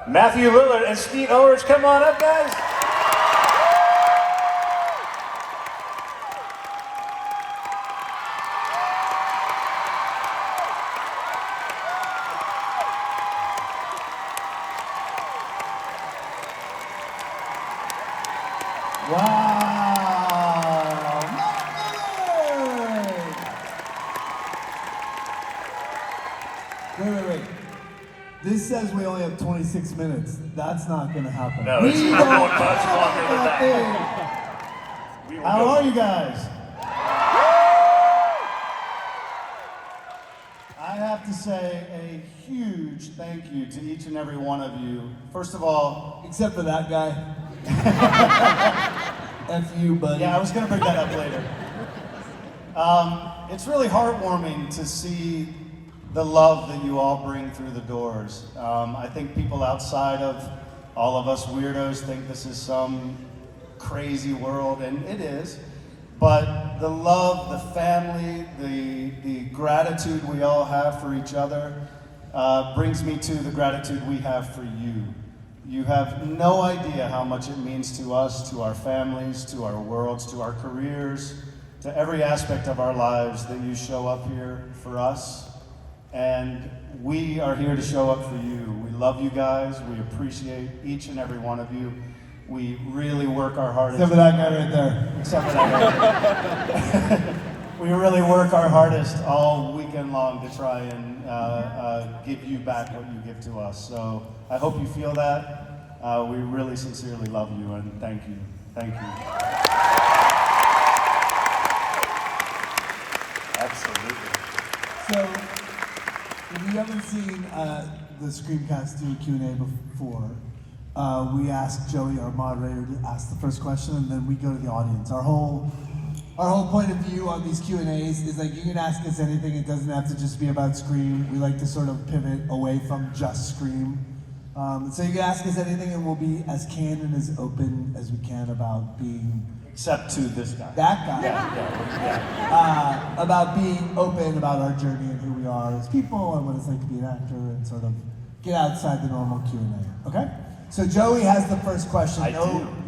Matthew Lillard and Skeet Ulrich, come on up, guys. Wait. This says we only have 26 minutes. That's not going to happen. No, it's going much longer than that. How are you guys? I have to say a huge thank you to each and every one of you. First of all, except for that guy. F you, buddy. Yeah, I was going to bring that up later. It's really heartwarming to see the love that you all bring through the doors. I think people outside of all of us weirdos think this is some crazy world, and it is. But the love, the family, the gratitude we all have for each other brings me to the gratitude we have for you. You have no idea how much it means to us, to our families, to our worlds, to our careers, to every aspect of our lives that you show up here for us. And we are here to show up for you. We love you guys. We appreciate each and every one of you. We really work our hardest. Except for that guy right there. Except for that guy. We really work our hardest all weekend long to try and give you back what you give to us. So I hope you feel that. We really sincerely love you, and thank you. Thank you. Absolutely. So, if you haven't seen the Screamcast do a Q&A before, we ask Joey, our moderator, to ask the first question, and then we go to the audience. Our whole point of view on these Q&As is like, you can ask us anything. It doesn't have to just be about Scream. We like to sort of pivot away from just Scream. So you can ask us anything, and we'll be as candid and as open as we can about being... Except to this guy. That guy. Yeah. About being open about our journey and who we are as people and what it's like to be an actor and sort of get outside the normal Q&A. Okay? So Joey has the first question.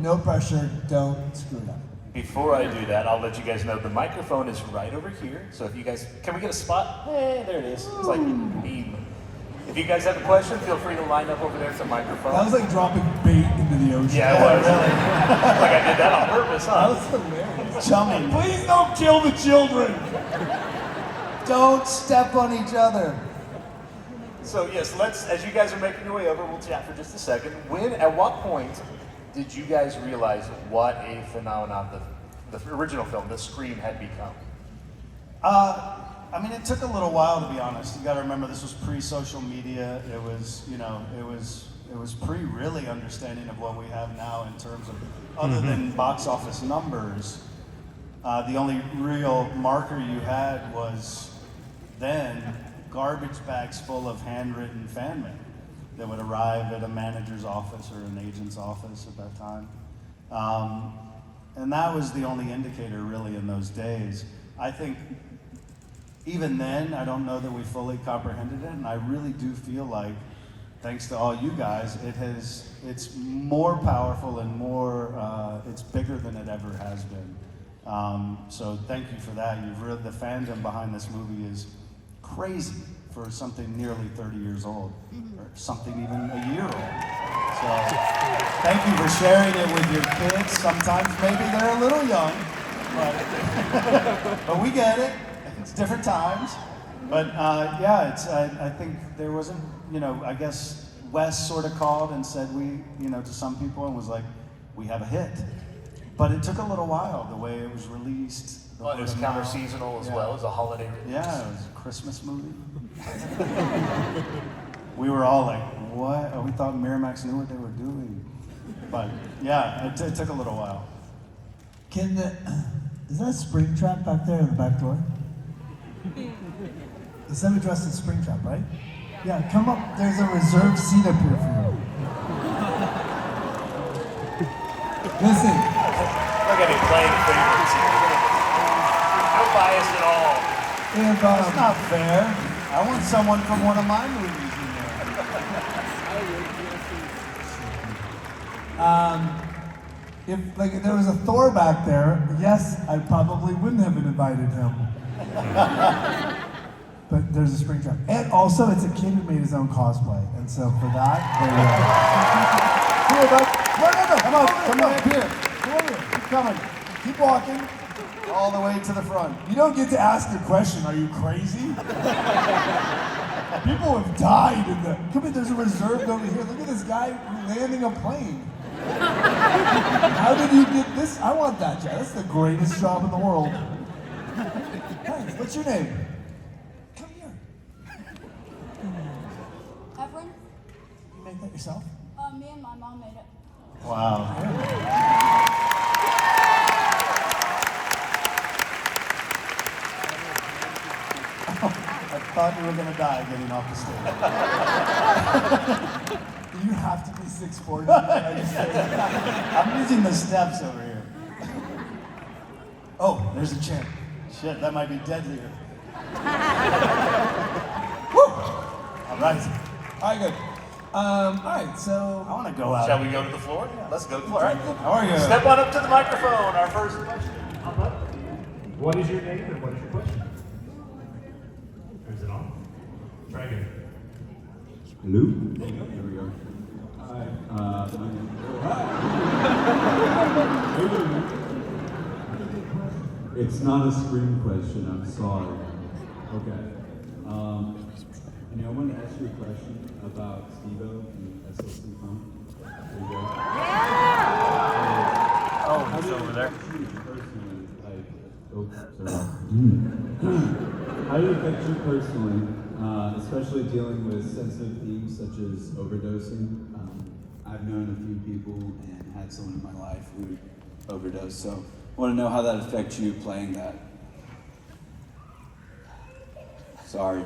No pressure. Don't screw it up. Before I do that, I'll let you guys know the microphone is right over here. So if you guys, can we get a spot? Hey, there it is. It's like a beam. If you guys have a question, feel free to line up over there at the microphone. That was like dropping bait into the ocean. Yeah, it was. Really. Like I did that on purpose, huh? That was hilarious. Chumming. Please don't kill the children. Don't step on each other. So yes, as you guys are making your way over, we'll chat for just a second. At what point did you guys realize what a phenomenon the original film, The Scream, had become? I mean, it took a little while, to be honest. You got to remember, this was pre-social media. It was, it was pre-really understanding of what we have now in terms of, other than box office numbers. The only real marker you had was then garbage bags full of handwritten fan mail that would arrive at a manager's office or an agent's office at that time. And that was the only indicator really in those days. I think even then, I don't know that we fully comprehended it, and I really do feel like, thanks to all you guys, it's more powerful and more, it's bigger than it ever has been. So thank you for that. The fandom behind this movie is crazy for something nearly 30 years old, or something even a year old. So thank you for sharing it with your kids. Sometimes maybe they're a little young, but we get it. It's different times. But I think there wasn't, I guess Wes sort of called and said to some people and was like, we have a hit. But it took a little while, the way it was released. Well, it was counter-seasonal as well as a holiday release. Yeah, it was a Christmas movie. We were all like, what? We thought Miramax knew what they were doing. But yeah, it took a little while. Is that a spring trap back there in the back door? The semi-dressed is spring trap, right? Yeah, come up. There's a reserved seat up here for you. Listen. Look at me playing favorites here. No bias at all. It's not fair. I want someone from one of my movies in there. If there was a Thor back there, yes, I probably wouldn't have invited him. But there's a spring trap. And also, it's a kid who made his own cosplay. And so for that, there you go. Here, bud. No. Come on, up here. Come on here. Keep coming. Keep walking. All the way to the front. You don't get to ask the question, are you crazy? People have died in the... Come here, there's a reserve over here. Look at this guy landing a plane. How did you get this? I want that job. That's the greatest job in the world. Thanks. What's your name? Come here. Evelyn? You make that yourself? Me and my mom made it. Wow. I thought you were going to die getting off the stage. You have to be 6'4". I'm using the steps over here. Oh, there's a champ. Shit, that might be deadlier. Woo! All right. All right, good. All right, so... I want to go out. Shall we go to the floor? Yeah, let's go to the floor. All right. How are you? Step on up to the microphone. Our first question. What is your name and what is your question? Is it on? Try again. Hello? There we go. Hi. My name It's not a screen question, I'm sorry. Okay. I wanted to ask you a question about Steve-O and SLC Punk. There you go. Oh, he's over there. Personally, how did it affect you personally, especially dealing with sensitive themes such as overdosing? I've known a few people and had someone in my life who overdosed, so I want to know how that affects you playing that. Sorry.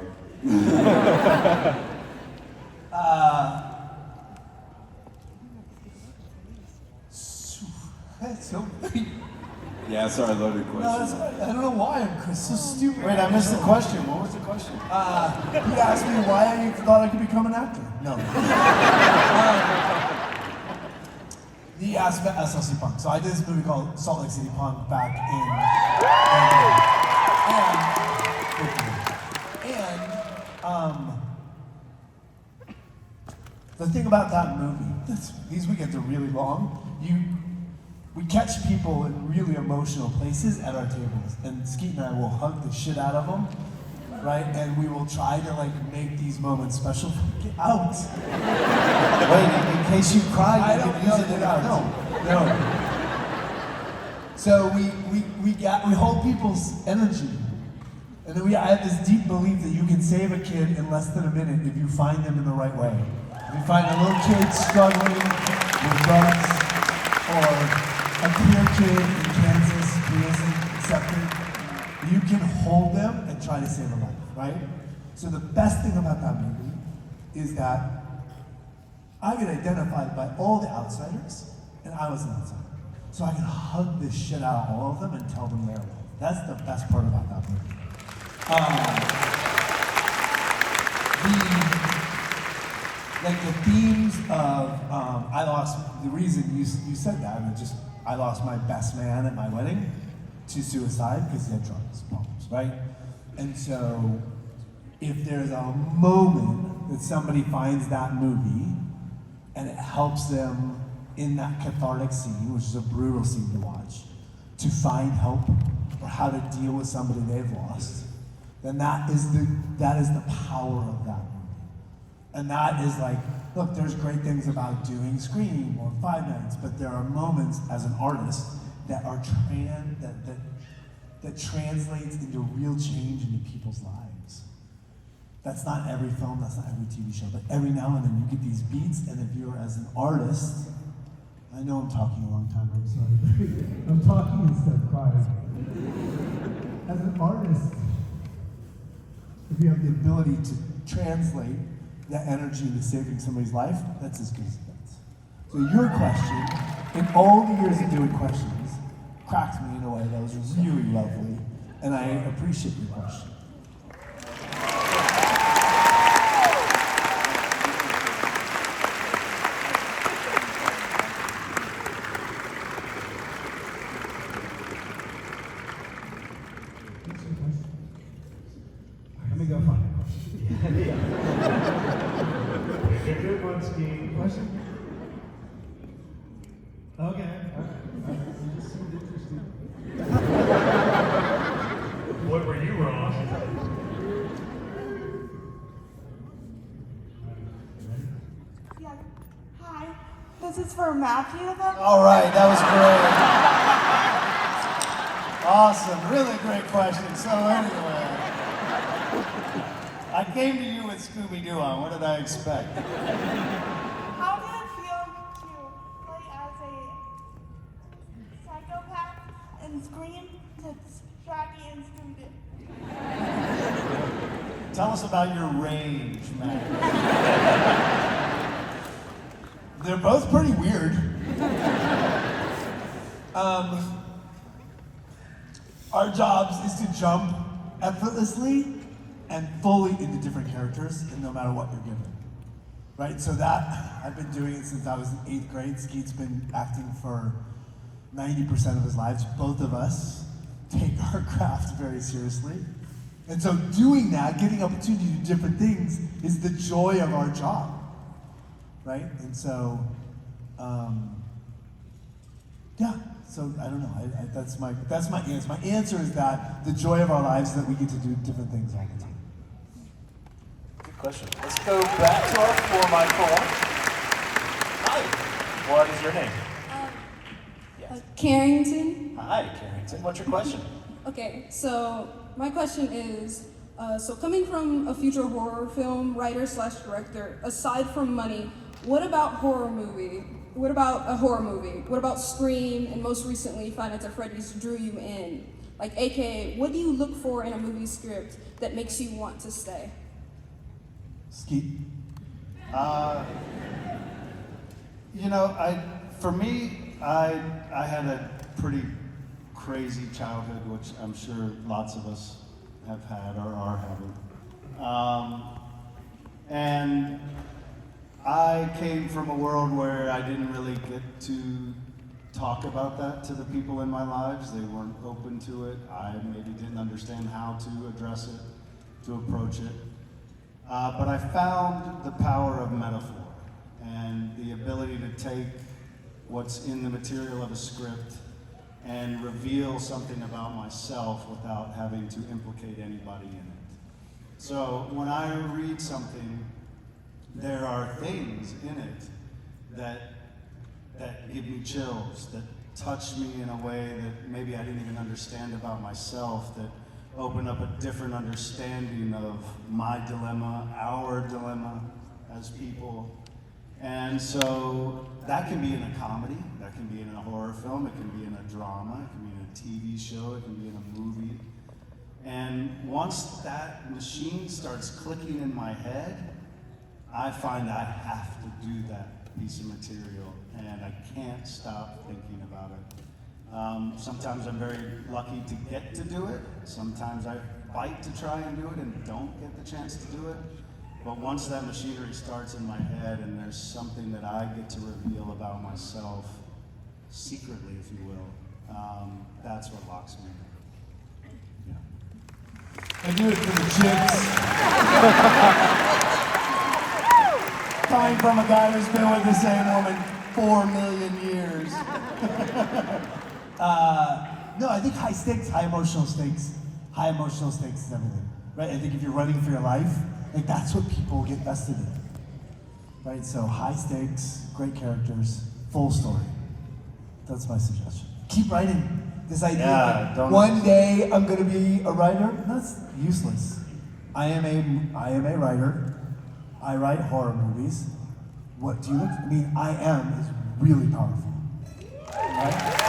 That's so... Yeah, sorry, loaded question. No, that's, I don't know why I'm so stupid. Wait, I missed the question. What was the question? He asked me why I thought I could become an actor. No. He asked about SLC Punk. So I did this movie called Salt Lake City Punk back the thing about that movie, these weekends are really long. We catch people in really emotional places at our tables, and Skeet and I will hug the shit out of them, right? And we will try to make these moments special. Get out! Wait, in case you cry, I you don't can use it in our film. No. So we hold people's energy, and then I have this deep belief that you can save a kid in less than a minute if you find them in the right way. If you find a little kid struggling with drugs, or a queer kid in Kansas who isn't accepted, you can hold them and try to save a life, right? So the best thing about that movie is that I get identified by all the outsiders, and I was an outsider. So I can hug this shit out of all of them and tell them their way. That's the best part about that movie. The themes of the reason you said that, I lost my best man at my wedding to suicide because he had drugs problems, right? And so if there's a moment that somebody finds that movie and it helps them in that cathartic scene, which is a brutal scene to watch, to find help or how to deal with somebody they've lost, then that is the power of that movie. And that is look, there's great things about doing Scream or Five Nights, but there are moments as an artist that are that translates into real change into people's lives. That's not every film, that's not every TV show, but every now and then you get these beats, and if you're as an artist, I know I'm talking a long time, I'm sorry. I'm talking instead of crying. As an artist, if you have the ability to translate that energy into saving somebody's life, that's as good as it gets. So your question, in all the years of doing questions, cracked me in a way that was really lovely, and I appreciate your question. on, Skeet. Question? Okay. All right. You just seemed interested. What were you wrong? Yeah. Hi. This is for Matthew, though. All right, that was great. Awesome, really great question. So anyway, I came to you with Scooby-Doo on. What did I expect? How did it feel to play as a psychopath and Scream to Shaggy and Scooby-Doo? Tell us about your range, man. They're both pretty weird. Our jobs is to jump effortlessly and fully into different characters, and no matter what you're given. Right? So that, I've been doing it since I was in 8th grade. Skeet's been acting for 90% of his lives. Both of us take our craft very seriously. And so doing that, getting opportunity to do different things, is the joy of our job. Right? And so, yeah. So I don't know. That's my answer. My answer is that the joy of our lives is that we get to do different things all the time. Good question. Let's go back to our floor microphone. Hi. What is your name? Yes. Carrington. Hi, Carrington. What's your question? Okay, so my question is, so coming from a future horror film writer/director, aside from money, what about horror movie? What about a horror movie? What about Scream, and most recently Five Nights at Freddy's drew you in? Like, AKA, what do you look for in a movie script that makes you want to stay? Skeet? You know, for me, I had a pretty crazy childhood, which I'm sure lots of us have had or are having. And I came from a world where I didn't really get to talk about that to the people in my lives. They weren't open to it. I maybe didn't understand how to address it, to approach it. But I found the power of metaphor and the ability to take what's in the material of a script and reveal something about myself without having to implicate anybody in it. So when I read something, there are things in it that give me chills, that touch me in a way that maybe I didn't even understand about myself, that open up a different understanding of my dilemma, our dilemma as people. And so that can be in a comedy, that can be in a horror film, it can be in a drama, it can be in a TV show, it can be in a movie. And once that machine starts clicking in my head, I find I have to do that piece of material, and I can't stop thinking about it. Sometimes I'm very lucky to get to do it. Sometimes I fight to try and do it and don't get the chance to do it. But once that machinery starts in my head and there's something that I get to reveal about myself, secretly, if you will, that's what locks me in. Yeah. I do it for the chicks. Coming from a guy who's been with the same woman 4 million years. No, I think high stakes, high emotional stakes is everything, right? I think if you're running for your life, like that's what people get vested in, right? So high stakes, great characters, full story. That's my suggestion. Keep writing. This idea that one day I'm gonna be a writer, that's useless. I am a writer. I write horror movies. What do you look? I mean, I am is really powerful, right?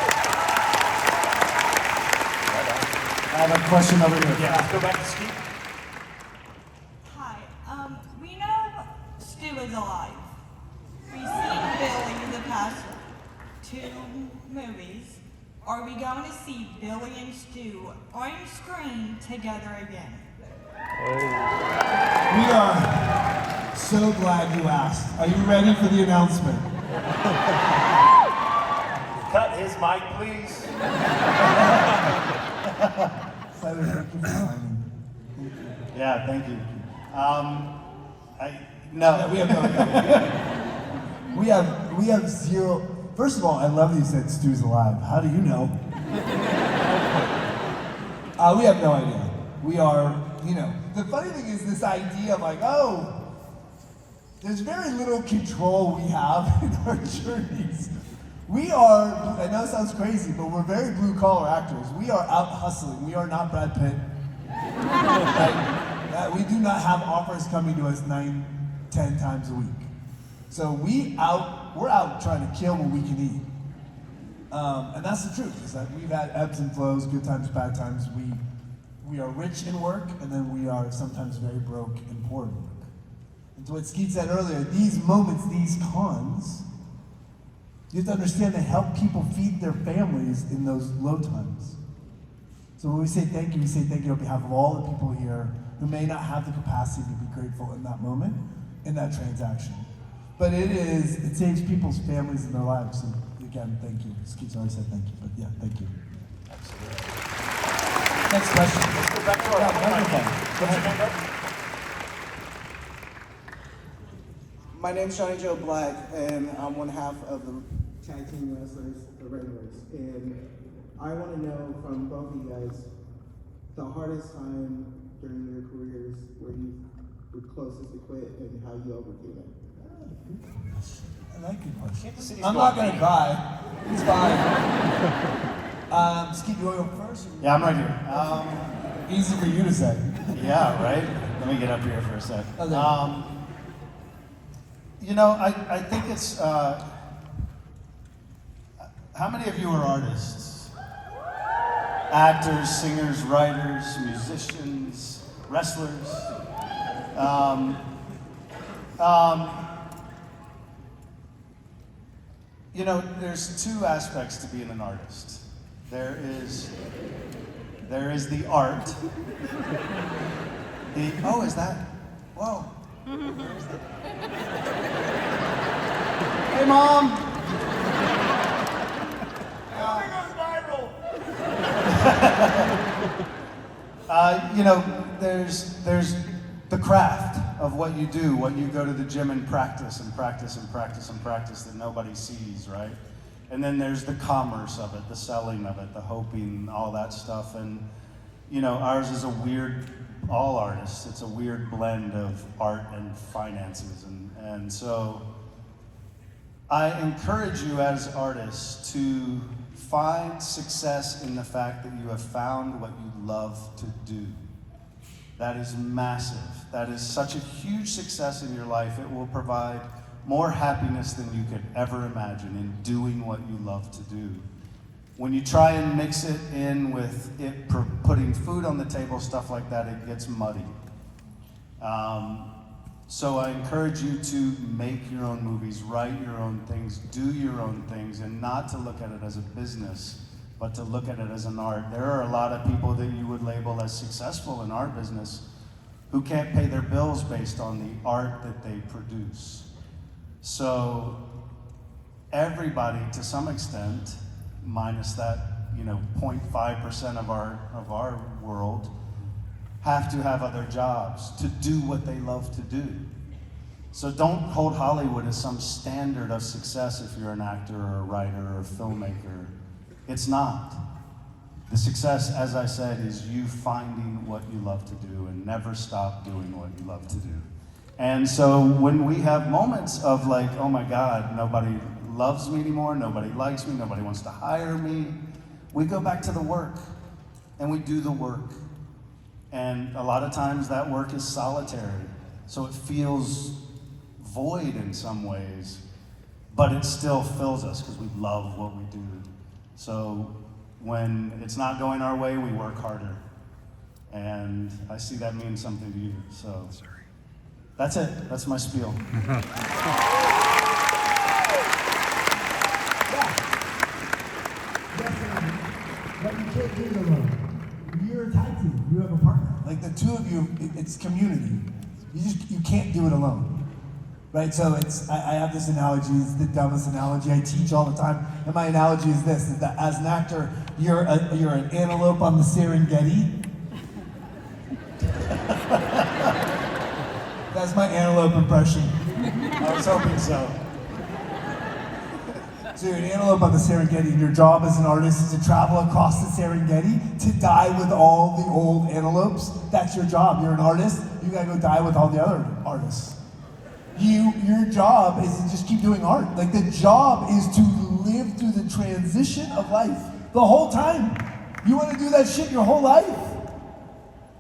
I have a question over here. Yeah, let's go back to Skeet. Hi. We know Stu is alive. We've seen Billy in the past 2 movies. Are we going to see Billy and Stu on screen together again? We are so glad you asked. Are you ready for the announcement? Cut his mic, please. Tyler, thank you for signing. Yeah, thank you. Yeah, we have no. we have zero. First of all, I love that you said Stu's alive. How do you know? We have no idea. We are, the funny thing is this idea of like, oh, there's very little control we have in our journeys. We are, I know it sounds crazy, but we're very blue collar actors. We are out hustling. We are not Brad Pitt. We do not have offers coming to us 9, 10 times a week. So we're out trying to kill what we can eat. And that's the truth, is that we've had ebbs and flows, good times, bad times. We are rich in work, and then we are sometimes very broke and poor in work. And to what Skeet said earlier, these moments, these cons, you have to understand they help people feed their families in those low times. So when we say thank you on behalf of all the people here who may not have the capacity to be grateful in that moment, in that transaction. But it saves people's families and their lives. So again, thank you. Skeet's already said thank you, but yeah, thank you. Absolutely. Next question. Let's go back to our microphone. What's your name, bud? My name's Johnny Joe Black, and I'm one half of the tag team wrestlers, the Raiders. And I want to know from both of you guys the hardest time during your careers where you were closest to quit and how you overcame it. I like your question. Kansas City's I'm not going gonna cry. It's fine. Skeet, you want to go first? Yeah, I'm right here. Easy for you to say. Yeah, right? Let me get up here for a sec. Okay. I think it's, how many of you are artists? Actors, singers, writers, musicians, wrestlers. There's two aspects to being an artist. There is the art. Is that? Whoa. Hey, Mom. There's the craft of what you do, what you go to the gym and practice and practice and practice and practice that nobody sees, right? And then there's the commerce of it, the selling of it, the hoping, all that stuff. And, ours is all artists, it's a weird blend of art and finances. And so I encourage you as artists to find success in the fact that you have found what you love to do. That is massive. That is such a huge success in your life. It will provide more happiness than you could ever imagine in doing what you love to do. When you try and mix it in with putting food on the table, stuff like that, it gets muddy. So I encourage you to make your own movies, write your own things, do your own things, and not to look at it as a business, but to look at it as an art. There are a lot of people that you would label as successful in our business who can't pay their bills based on the art that they produce. So everybody, to some extent, minus that 0.5% of our world, have to have other jobs to do what they love to do. So don't hold Hollywood as some standard of success if you're an actor or a writer or a filmmaker. It's not. The success, as I said, is you finding what you love to do and never stop doing what you love to do. And so when we have moments of like, oh my God, nobody loves me anymore, nobody likes me, nobody wants to hire me, we go back to the work and we do the work. And a lot of times that work is solitary, so it feels void in some ways, but it still fills us because we love what we do. So when it's not going our way, we work harder. And I see that means something to you, so that's it. That's my spiel. But you can't do it alone. You're a tag team. You have a partner. Like the two of you, it's community. You can't do it alone. Right, so I have this analogy, it's the dumbest analogy I teach all the time, and my analogy is this, is that as an actor, you're an antelope on the Serengeti. That's my antelope impression. I was hoping so. So you're an antelope on the Serengeti, and your job as an artist is to travel across the Serengeti to die with all the old antelopes. That's your job. You're an artist. You gotta go die with all the other artists. Your job is to just keep doing art. Like the job is to live through the transition of life the whole time. You want to do that shit your whole life.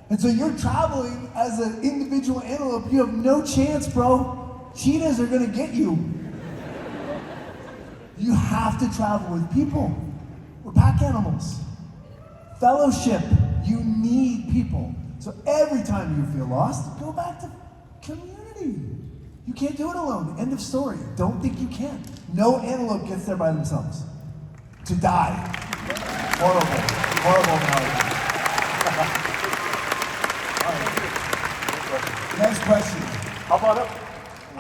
And so you're traveling as an individual antelope. You have no chance, bro. Cheetahs are gonna get you. You have to travel with people. We're pack animals. Fellowship. You need people. So every time you feel lost, go back to community. You can't do it alone. End of story. Don't think you can. No antelope gets there by themselves. To die. Horrible. Horrible analogy. All right. Next question. How about up?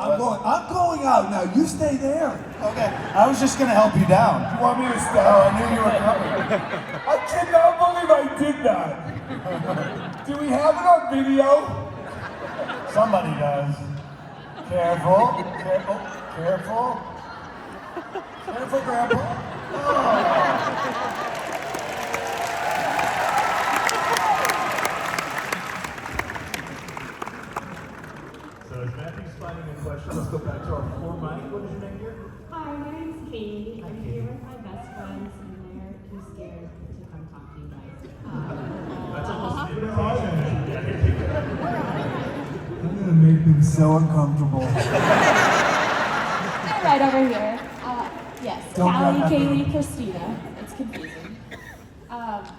I'm going out now. You stay there. Okay, I was just gonna help you down. You want me to stay? Oh, I knew you were coming. I cannot believe I did that. Do we have it on video? Somebody does. Careful, careful, careful. Careful, Grandpa. So as Matthew's finding a question, let's go back to our floor mic. What is your name here? Hi, my name's Katie. I'm here with my best friends, and they're too scared to come talk to you guys. That's almost an invitation. I'm gonna make them so uncomfortable. They're right over here. Yes, Don't Callie, grab my Kaylee, Christina. It's confusing.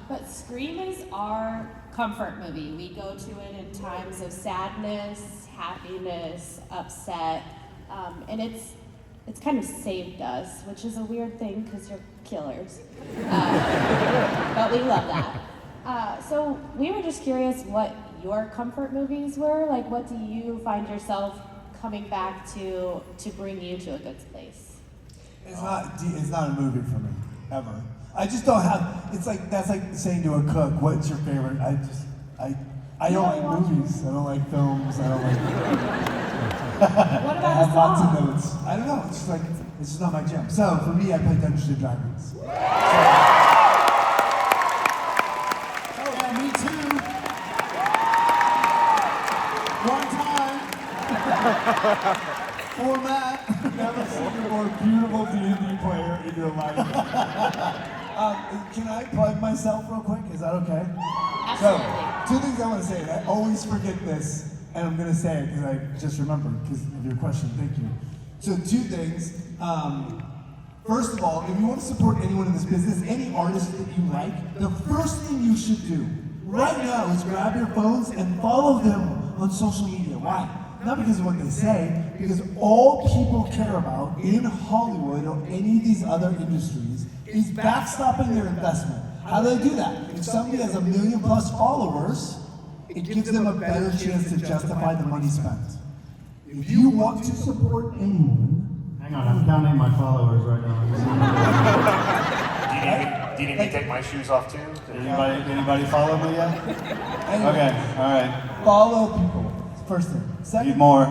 But Scream is our comfort movie. We go to it in times of sadness, happiness, upset, and it's kind of saved us, which is a weird thing because you're killers. But we love that. So we were just curious what your comfort movies were. Like, what do you find yourself coming back to bring you to a good place? It's not a movie for me, ever. I just don't have, that's like saying to a cook, what's your favorite? I don't like movies, I don't like films, I don't like... What I about have a lots of song? notes. I don't know, it's just not my jam. So for me, I play Dungeons and Dragons. Yeah, me too. One time. Format. Never seen a more beautiful D&D player in your life. Can I plug myself real quick? Is that okay? Absolutely. So, 2 things I want to say, and I always forget this, and I'm going to say it because I just remembered because of your question. Thank you. So 2 things. First of all, if you want to support anyone in this business, any artist that you like, the first thing you should do right now is grab your phones and follow them on social media. Why? Not because of what they say, because all people care about in Hollywood or any of these other industries is backstopping their investment. How do they do that? If somebody has 1 million+ followers, it gives them a better chance to justify the money spent. If you want to support anyone, Hang on, I'm counting my followers right now. Do you need me to take my shoes off too? Anybody follow me yet? anyway, Okay, all right. follow people. First thing. Need more.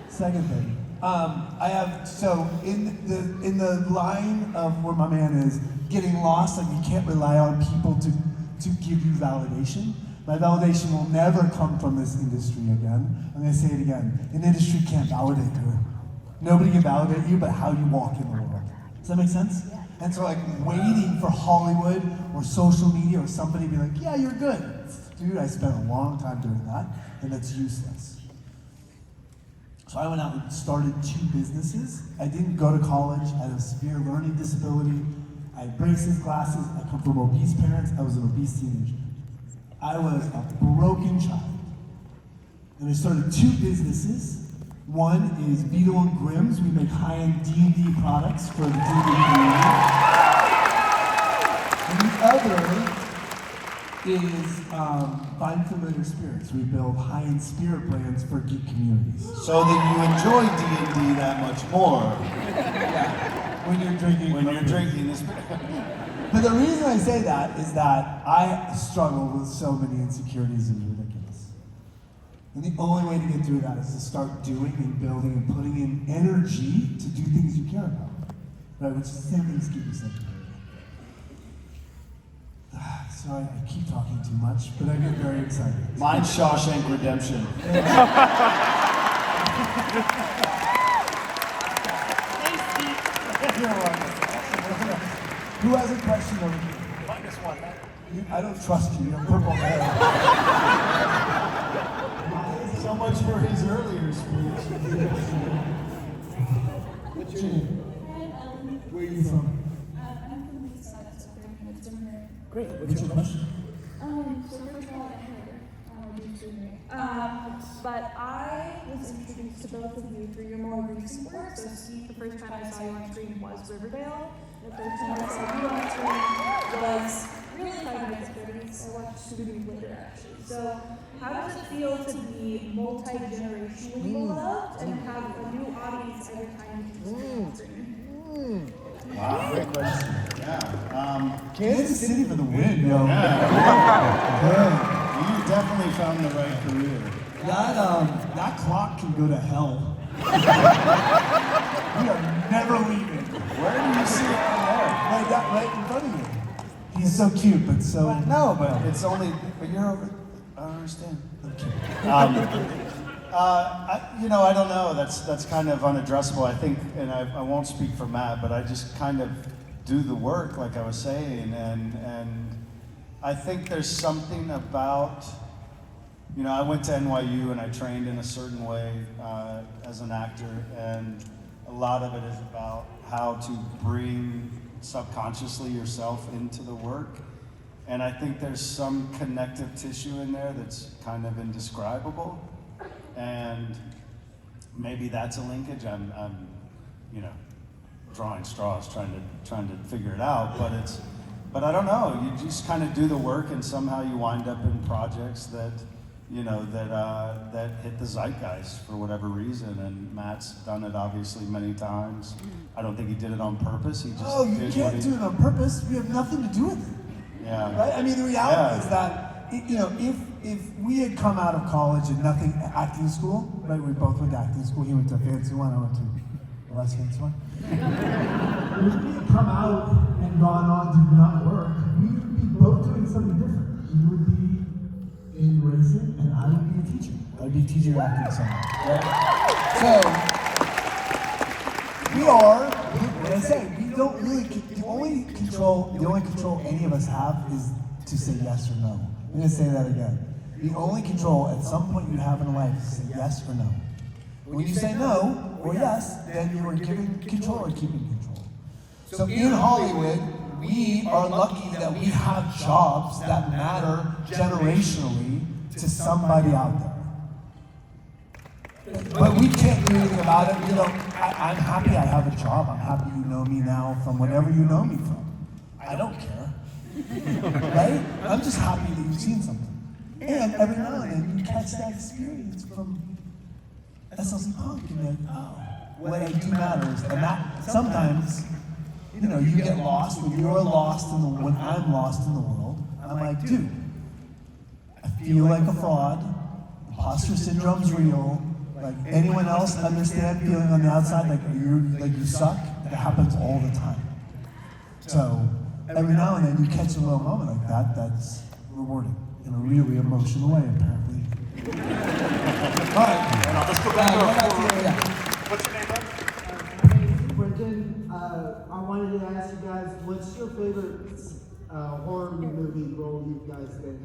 Second thing, I have, so in the line of where my man is, getting lost, like you can't rely on people to give you validation. My validation will never come from this industry again. I'm gonna say it again. An industry can't validate you. Nobody can validate you but how you walk in the world. Does that make sense? And so like waiting for Hollywood or social media or somebody to be like, yeah, you're good. Dude, I spent a long time doing that, and that's useless. So I went out and started 2 businesses. I didn't go to college. I had a severe learning disability. I had braces, glasses. I come from obese parents. I was an obese teenager. I was a broken child. And I started 2 businesses. One is Beetle and Grimm's. We make high-end D&D products for the D&D community. And the other is Find Familiar Spirits. We build high-end spirit plans for geek communities. So that you enjoy D&D that much more When you're drinking. when you're drinking this. But the reason I say that is that I struggle with so many insecurities, it's ridiculous. And the only way to get through that is to start doing and building and putting in energy to do things you care about. Right, which is the same thing Skeet was saying. Sorry, I keep talking too much, but I get very excited. Mine's Shawshank Redemption. Thanks, Skeet. You're welcome. Who has a question over here? -1, Matt. I don't trust you. You have purple hair. So much for his earlier speech. What's your name? Where are you from? I'm from the east side, so 30 minutes from here. Great. What's your question? So first of all, I heard but I was introduced to both of you through your more recent work. So Skeet, the first time I saw you on screen was Riverdale. The first time I saw you on screen was really 5 Nights at Freddy's. I watched Scooby with it actually. So how does it feel to be multi-generationally beloved and have a new audience every time you see on screen? Wow, great question. Yeah. Kansas City for the win, yo. You definitely found the right career. That clock can go to hell. We are never leaving. Where do you see it from there? Right in front of you. He's so cute, but so. No, but it's only. But you're over. I don't understand. I don't know. That's kind of unaddressable. I think, and I won't speak for Matt, but I just kind of do the work, like I was saying, and I think there's something about. I went to NYU and I trained in a certain way as an actor, and a lot of it is about how to bring subconsciously yourself into the work. And I think there's some connective tissue in there that's kind of indescribable. And maybe that's a linkage. I'm drawing straws, trying to figure it out. But I don't know. You just kind of do the work, and somehow you wind up in projects that hit the zeitgeist for whatever reason. And Matt's done it obviously many times. I don't think he did it on purpose. He just You did can't what do it on purpose. We have nothing to do with it. Yeah. Right? I mean, the reality is that, if we had come out of college and nothing, acting school, right? We both went to acting school. He went to a fancy one, I went to a less fancy one. If we had come out and gone on to not work, we would be both doing something different. You would be in racing, and I would be a teacher. I'd be teaching acting somewhere, right? So, we are, like I say, we don't really, the only control any of us have is to say yes or no. I'm gonna say that again. The only control at some point you have in life is to say yes or no. When you say no or yes, then you are giving control or keeping control. So in Hollywood, we are lucky that we have jobs that matter generationally to somebody out there. But we can't do anything about it. I'm happy I have a job. I'm happy you know me now from whatever you know me from. I don't care. Right? I'm just happy that you've seen something. And every now and then you catch that experience from SLC Punk and you're like, oh, what I do matters. And that sometimes, you get lost when you're lost when I'm lost in the world. I'm like, dude, I feel like a fraud. Imposter syndrome's real. Like anyone else understand feeling on the outside like you suck? That happens all the time. So every now and then you catch a little moment like that. That's rewarding in a really emotional way, apparently. All right. Let's go back to what's your name, bud? My name is Brenton. I wanted to ask you guys, what's your favorite horror movie role you guys been in?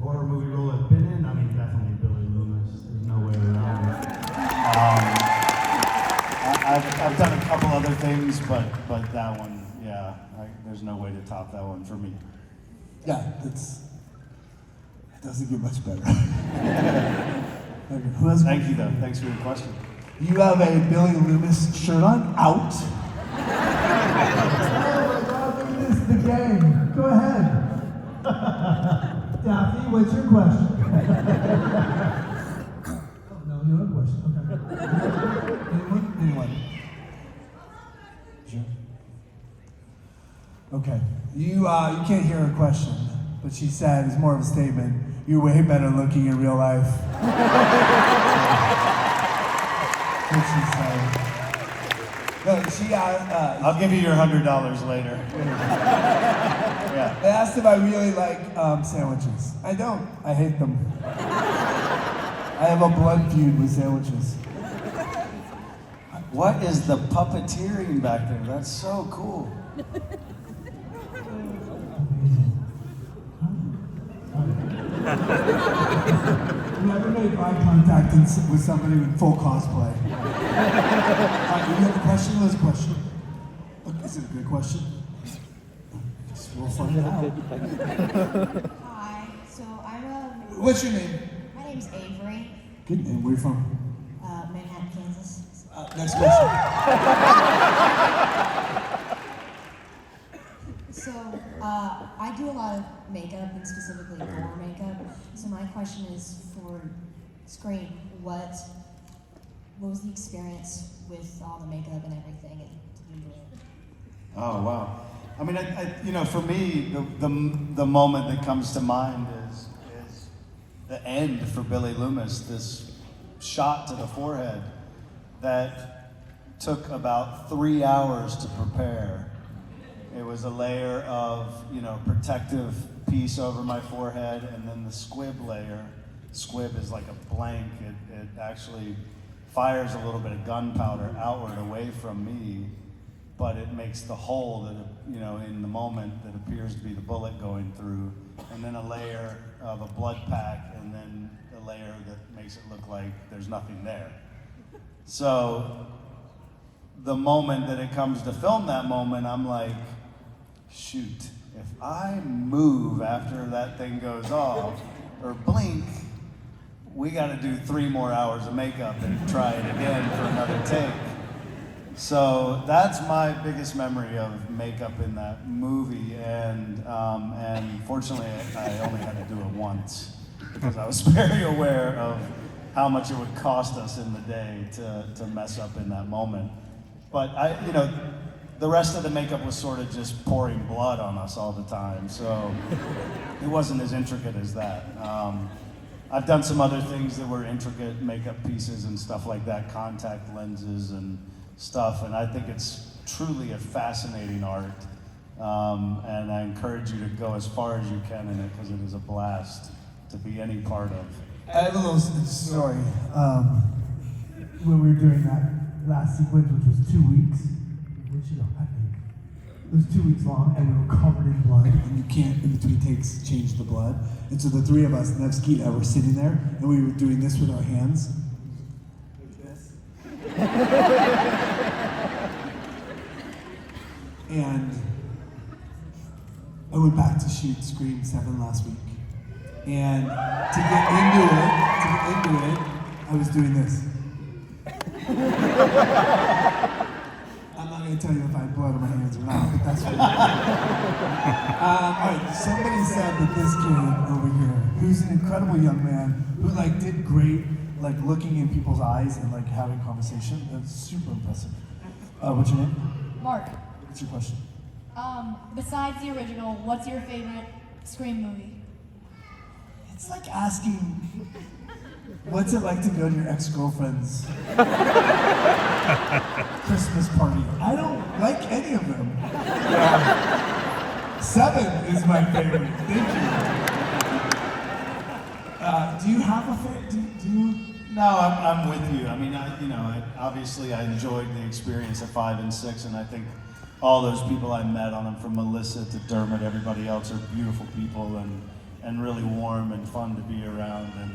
Horror movie role I've been in? I mean, definitely Billy Loomis. There's no way around it. I've done a couple other things, but that one, there's no way to top that one for me. Yeah, it doesn't get much better. Okay, who has? Thank you, though. Thanks for your question. You have a Billy Loomis shirt on, out. Oh my God, look at this, the game. Go ahead. Daphne, what's your question? Oh, no, you have a question. Okay. Anyone? Sure. Okay. You can't hear her question, but she said, it's more of a statement. you're way better looking in real life. What she said. No, she I'll give you your $100 later. Yeah. They asked if I really like sandwiches. I don't. I hate them. I have a blood feud with sandwiches. What is the puppeteering back there? That's so cool. You ever made eye contact with somebody in full cosplay? You have a question? What's a question? Is it a good question? Guess we'll find out. Hi, so I'm What's your name? my name's Avery, Good name. Where are you from? Manhattan, Kansas. Next question. So, I do a lot of makeup and specifically gore makeup. So my question is for Scream, what was the experience with all the makeup and everything, and did you enjoy it? Oh wow! I mean, for me, the moment that comes to mind is the end for Billy Loomis. This shot to the forehead that took about 3 hours to prepare. It was a layer of protective piece over my forehead, and then the squib layer. Squib is like a blank. It actually fires a little bit of gunpowder outward away from me, but it makes the hole that, in the moment that appears to be the bullet going through, and then a layer of a blood pack, and then a layer that makes it look like there's nothing there. So the moment that it comes to film that moment, I'm like, shoot, if I move after that thing goes off, or blink, we gotta do 3 more hours of makeup and try it again for another take. So that's my biggest memory of makeup in that movie, and fortunately I only had to do it once because I was very aware of how much it would cost us in the day to mess up in that moment. But the rest of the makeup was sort of just pouring blood on us all the time, so it wasn't as intricate as that. I've done some other things that were intricate makeup pieces and stuff like that, contact lenses and stuff, and I think it's truly a fascinating art, and I encourage you to go as far as you can in it because it is a blast to be any part of. I have a little story. When we were doing that last sequence, which was 2 weeks, it was 2 weeks long, and we were covered in blood, and you can't, in between takes, change the blood. And so the 3 of us, and Skeet and I, were sitting there, and we were doing this with our hands. Like this. And I went back to shoot Scream 7 last week. And to get into it, I was doing this. I'm not going to tell you if I had blood on my hands or not, but that's what all right, somebody said that this kid over here, who's an incredible young man, who did great, looking in people's eyes and having conversation. That's super impressive. What's your name? Mark, What's your question? besides the original, what's your favorite Scream movie? It's like asking, what's it like to go to your ex-girlfriend's Christmas party? I don't like any of them. 7 is my favorite. Thank you. Do you have a favorite? Do you? No, I'm with you. I mean, obviously I enjoyed the experience of 5 and 6, and I think all those people I met on them, from Melissa to Dermot, everybody else are beautiful people and really warm and fun to be around. And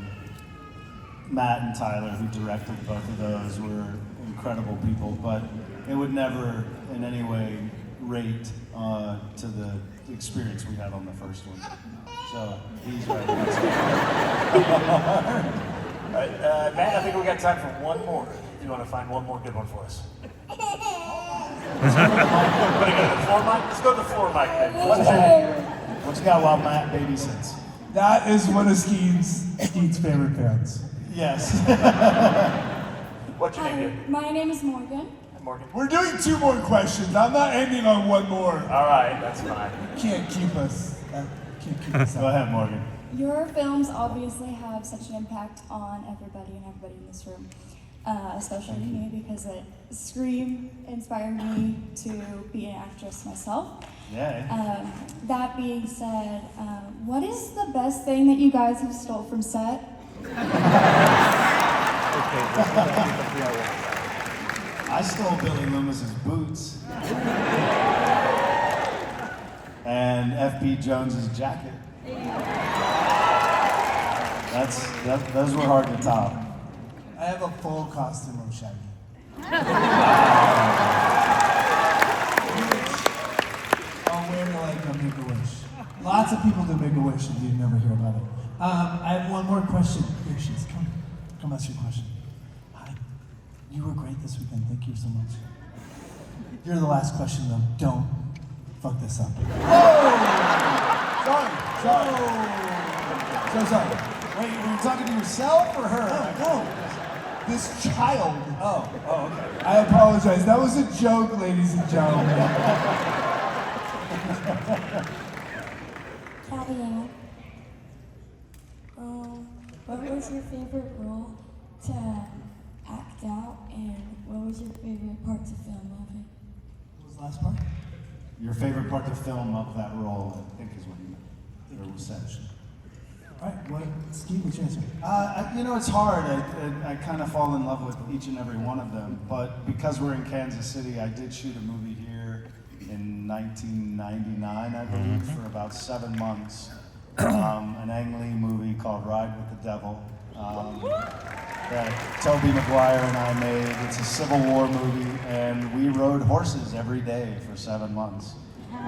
Matt and Tyler, who directed both of those, were incredible people, but it would never in any way rate to the experience we had on the first one. So he's right. All right, Matt, I think we got time for one more. Do you want to find one more good one for us? Let's go to the floor mic then. What you got while Matt babysits? That is one of Skeet's favorite bands. Yes. What's your name? My name is Morgan. Morgan. We're doing 2 more questions. I'm not ending on one more. All right, that's fine. Can't keep us. Go ahead, Morgan. your films obviously have such an impact on everybody in this room, especially me, because Scream inspired me to be an actress myself. Yeah. That being said, what is the best thing that you guys have stole from set? I stole Billy Loomis's boots. And F.B. Jones's jacket. Those were hard to top. I have a full costume of Shaggy. I'll wear to like a Make-A-Wish. Lots of people do Make-A-Wish and you never hear about it. I have one more question. Here she is. Come ask your question. Hi. You were great this weekend. Thank you so much. You're the last question though. Don't fuck this up. Whoa! Sorry. So sorry. Wait, were you talking to yourself or her? No. This child. Oh, okay. I apologize. That was a joke, ladies and gentlemen. Caviar. What was your favorite role to act out, and what was your favorite part to film of it? What was the last part? Your favorite part to film of that role, I think is what you said. All right, what, Skeet, what's your answer? It's hard. I kind of fall in love with each and every one of them, but because we're in Kansas City, I did shoot a movie here in 1999, I believe, for about 7 months. An Ang Lee movie called Ride with the Devil that Tobey Maguire and I made. It's a Civil War movie, and we rode horses every day for 7 months,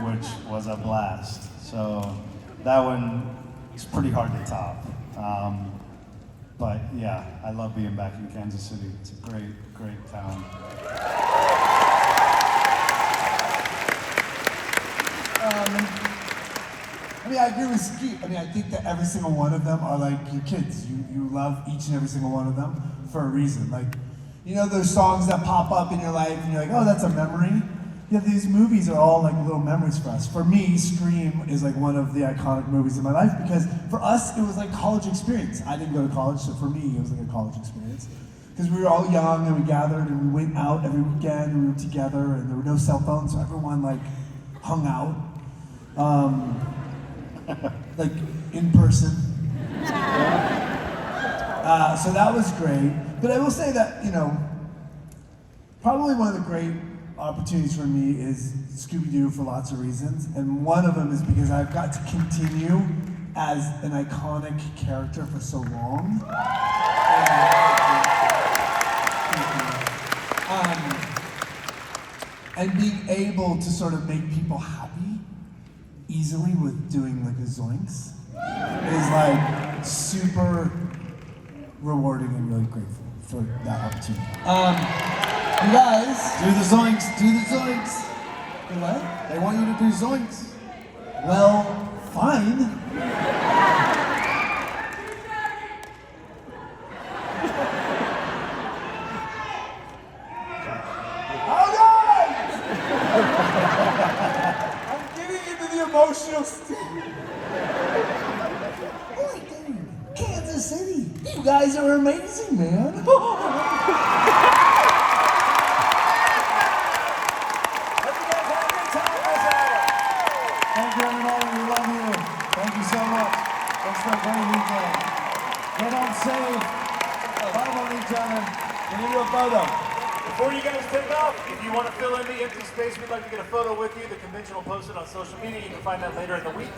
which was a blast. So that one is pretty hard to top. But yeah, I love being back in Kansas City. It's a great town. I agree with Skeet. I think that every single one of them are like your kids. You love each and every single one of them for a reason. Like, those songs that pop up in your life and you're like, oh, that's a memory. Yeah, these movies are all like little memories for us. For me, Scream is like one of the iconic movies in my life because for us, it was like college experience. I didn't go to college, so for me, it was like a college experience. Because we were all young and we gathered and we went out every weekend and we were together and there were no cell phones, so everyone like hung out. Like in person. So that was great. But I will say that, probably one of the great opportunities for me is Scooby-Doo for lots of reasons. And one of them is because I've got to continue as an iconic character for so long. And being able to sort of make people happy easily with doing like a zoinks is like super rewarding and really grateful for that opportunity. You guys, Do the zoinks. the what? They want you to do zoinks. Well, fine. I'm getting into the emotional state. Holy dude, Kansas City, you guys are amazing, man. Thank you, everybody. We love you. Thank you so much. Let's have a great weekend. Get home safe. Love on each other. We're going to do a photo. Before you guys take off, if you want to fill in the empty space, we'd like to get a photo with you. The convention will post it on social media. You can find that later in the week.